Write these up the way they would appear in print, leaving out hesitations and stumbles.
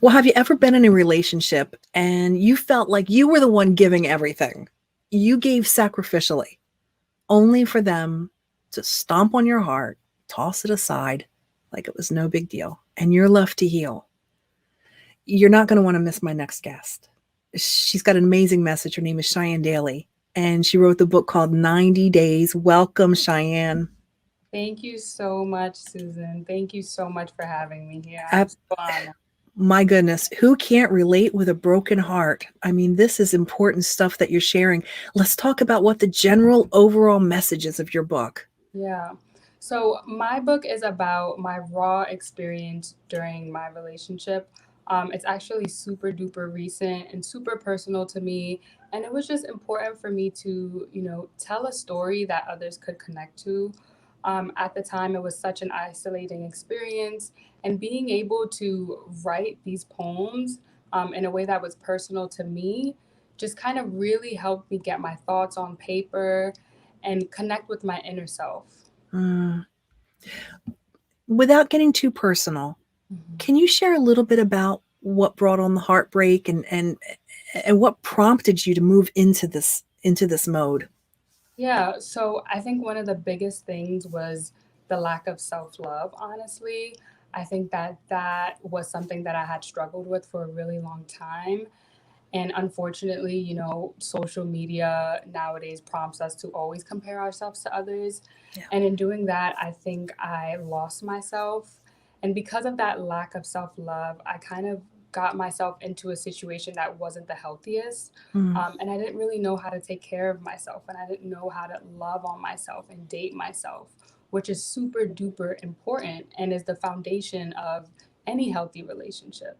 Well, have you ever been in a relationship and you felt like you were the one giving everything? You gave sacrificially, only for them to stomp on your heart, toss it aside like it was no big deal, and you're left to heal. You're not going to want to miss my next guest. She's got an amazing message. Her name is Chyenne Daley, and she wrote the book called 90 Days. Welcome, Chyenne. Thank you so much, Susan. Thank you so much for having me here. I'm Ab- so honored. my goodness, who can't relate with a broken heart? I mean, this is important stuff that you're sharing. Let's talk about what the general overall message is of your book. Yeah. So my book is about my raw experience during my relationship. It's actually super duper recent and super personal to me. And it was just important for me to, tell a story that others could connect to. At the time, it was such an isolating experience. And being able to write these poems in a way that was personal to me just kind of really helped me get my thoughts on paper and connect with my inner self. Mm. Without getting too personal, Mhm. can you share a little bit about what brought on the heartbreak and what prompted you to move into this mode? Yeah, so I think one of the biggest things was the lack of self-love, honestly. I think that that was something that I had struggled with for a really long time. And unfortunately, social media nowadays prompts us to always compare ourselves to others. Yeah. And in doing that, I think I lost myself. And because of that lack of self love, I kind of got myself into a situation that wasn't the healthiest. Mm. And I didn't really know how to take care of myself, and I didn't know how to love on myself and date myself, which is super duper important and is the foundation of any healthy relationship.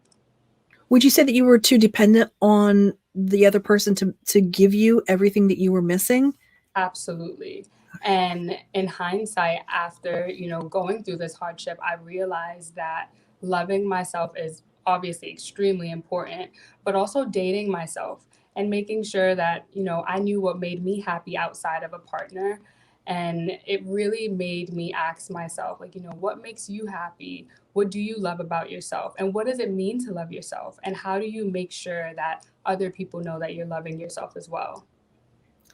Would you say that you were too dependent on the other person to give you everything that you were missing? Absolutely. And in hindsight, after, going through this hardship, I realized that loving myself is obviously extremely important, but also dating myself and making sure that, I knew what made me happy outside of a partner. And it really made me ask myself, like, what makes you happy? What do you love about yourself? And what does it mean to love yourself? And how do you make sure that other people know that you're loving yourself as well?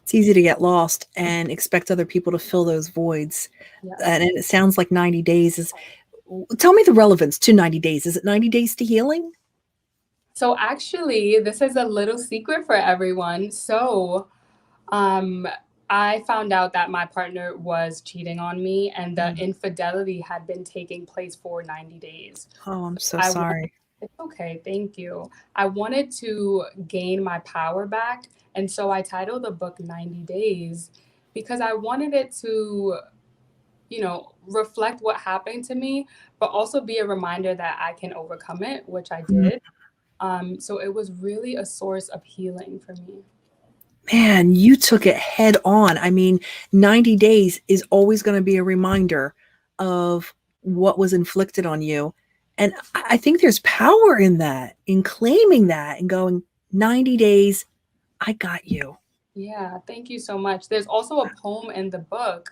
It's easy to get lost and expect other people to fill those voids. Yes. And it sounds like 90 days is. Tell me the relevance to 90 days. Is it 90 days to healing? So actually, this is a little secret for everyone. Um, I found out that my partner was cheating on me, and the Mm. infidelity had been taking place for 90 days. Oh, I'm so I wanted, sorry. it's okay, thank you. I wanted to gain my power back, and so I titled the book 90 Days because I wanted it to, reflect what happened to me, but also be a reminder that I can overcome it, which I Mm. did. So it was really a source of healing for me. Man, you took it head on. I mean, 90 days is always going to be a reminder of what was inflicted on you. And I think there's power in that, in claiming that and going, 90 days, I got you. Yeah, thank you so much. There's also a poem in the book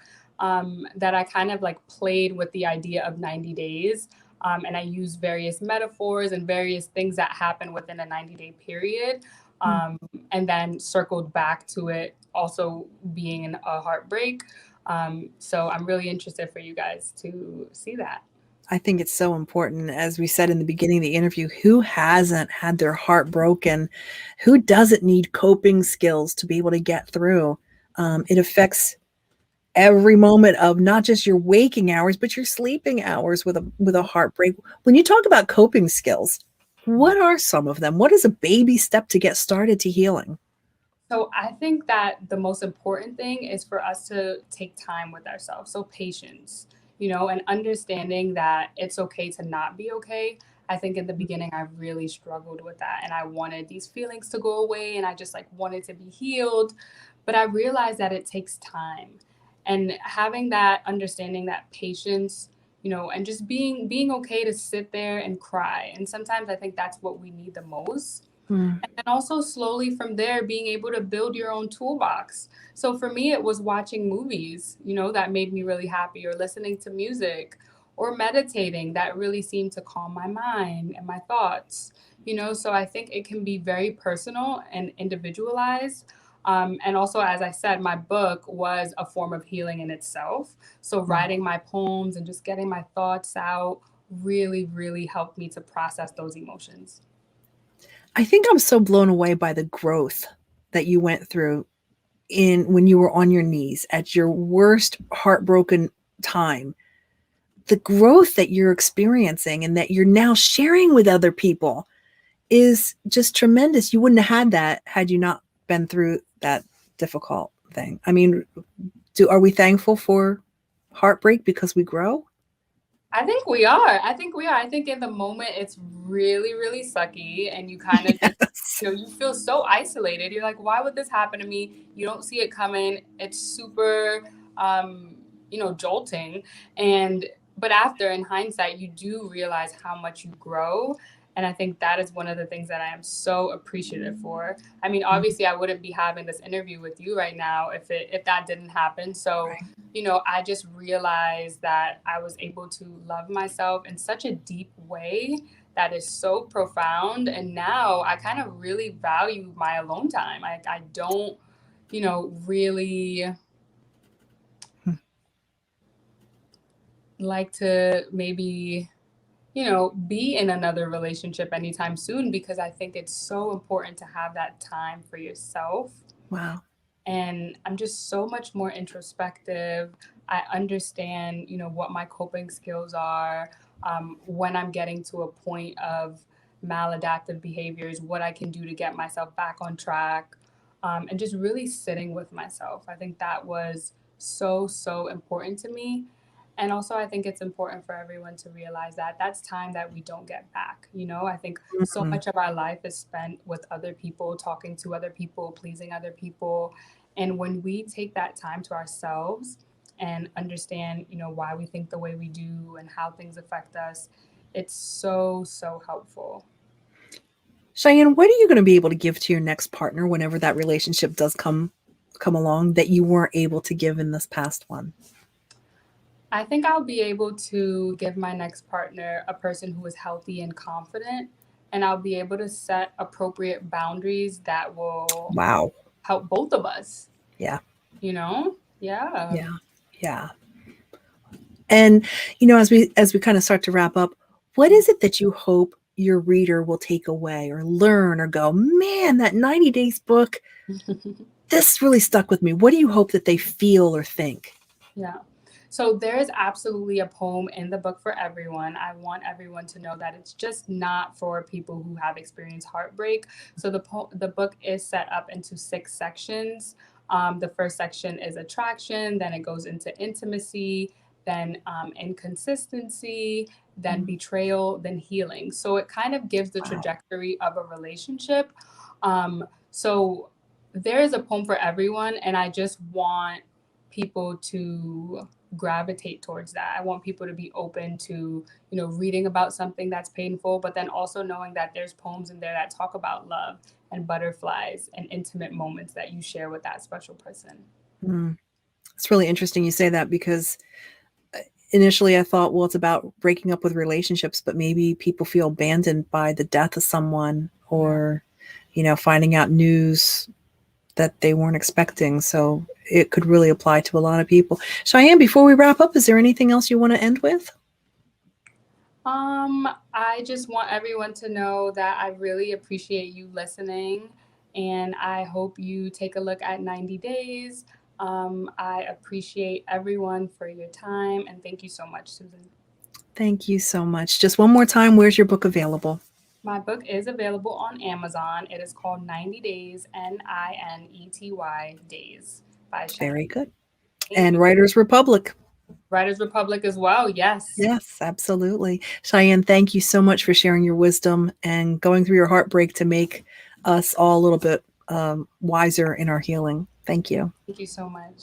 that I kind of like played with the idea of 90 days. And I use various metaphors and various things that happen within a 90-day period. Mm. Um, and then circled back to it also being a heartbreak. So I'm really interested for you guys to see that. I think it's so important. As we said in the beginning of the interview, who hasn't had their heart broken? Who doesn't need coping skills to be able to get through? It affects every moment of not just your waking hours, but your sleeping hours with a heartbreak. When you talk about coping skills, what are some of them? What is a baby step to get started to healing? So I think that the most important thing is for us to take time with ourselves. So patience, and understanding that it's okay to not be okay. I think in the beginning I really struggled with that and I wanted these feelings to go away and I just like wanted to be healed, but I realized that it takes time. And having that understanding, that patience, and just being okay to sit there and cry. And sometimes I think that's what we need the most, Mm. and also slowly from there being able to build your own toolbox. So for me it was watching movies, that made me really happy, or listening to music, or meditating that really seemed to calm my mind and my thoughts. So I think it can be very personal and individualized. And also, as I said, my book was a form of healing in itself. So Mm. writing my poems and just getting my thoughts out really, really helped me to process those emotions. I think I'm so blown away by the growth that you went through in when you were on your knees at your worst heartbroken time. The growth that you're experiencing and that you're now sharing with other people is just tremendous. You wouldn't have had that had you not been through that difficult thing. I mean, are we thankful for heartbreak because we grow? I think we are. I think we are. I think in the moment it's really, really sucky, and you kind of just, Yes. you feel so isolated. You're like, why would this happen to me? You don't see it coming. It's super, jolting. And, but after, in hindsight, you do realize how much you grow. And I think that is one of the things that I am so appreciative for. I mean, obviously, I wouldn't be having this interview with you right now if that didn't happen. So, Right. I just realized that I was able to love myself in such a deep way that is so profound. And now I kind of really value my alone time. I don't, really Hmm. like to maybe, be in another relationship anytime soon, because I think it's so important to have that time for yourself. Wow. And I'm just so much more introspective. I understand, what my coping skills are, when I'm getting to a point of maladaptive behaviors, what I can do to get myself back on track, and just really sitting with myself. I think that was so, so important to me. And also, I think it's important for everyone to realize that that's time that we don't get back. I think so Mhm. much of our life is spent with other people, talking to other people, pleasing other people. And when we take that time to ourselves and understand, why we think the way we do and how things affect us, it's so, so helpful. Cheyenne, what are you going to be able to give to your next partner whenever that relationship does come along that you weren't able to give in this past one? I think I'll be able to give my next partner a person who is healthy and confident, and I'll be able to set appropriate boundaries that will Wow. help both of us, Yeah. Yeah. Yeah. Yeah. And as we kind of start to wrap up, what is it that you hope your reader will take away or learn or go, man, that 90 Days book, this really stuck with me. What do you hope that they feel or think? Yeah. So there is absolutely a poem in the book for everyone. I want everyone to know that it's just not for people who have experienced heartbreak. So the book is set up into 6 sections. The first section is attraction, then it goes into intimacy, then inconsistency, then Mm. betrayal, then healing. So it kind of gives the Wow. trajectory of a relationship. So there is a poem for everyone, and I just want people to gravitate towards that. I want people to be open to, reading about something that's painful, but then also knowing that there's poems in there that talk about love and butterflies and intimate moments that you share with that special person. Mm. It's really interesting you say that because initially I thought, well, it's about breaking up with relationships, but maybe people feel abandoned by the death of someone Yeah. or, finding out news that they weren't expecting. So it could really apply to a lot of people. Cheyenne, before we wrap up, is there anything else you want to end with? I just want everyone to know that I really appreciate you listening, and I hope you take a look at 90 Days. I appreciate everyone for your time, and thank you so much, Susan. Thank you so much. Just one more time, where's your book available? My book is available on Amazon. It is called 90 Days, Ninety Days by Chyenne. Very good. Thank And you. Writers Republic. Writers Republic as well. Yes. Yes, absolutely. Cheyenne, thank you so much for sharing your wisdom and going through your heartbreak to make us all a little bit wiser in our healing. Thank you. Thank you so much.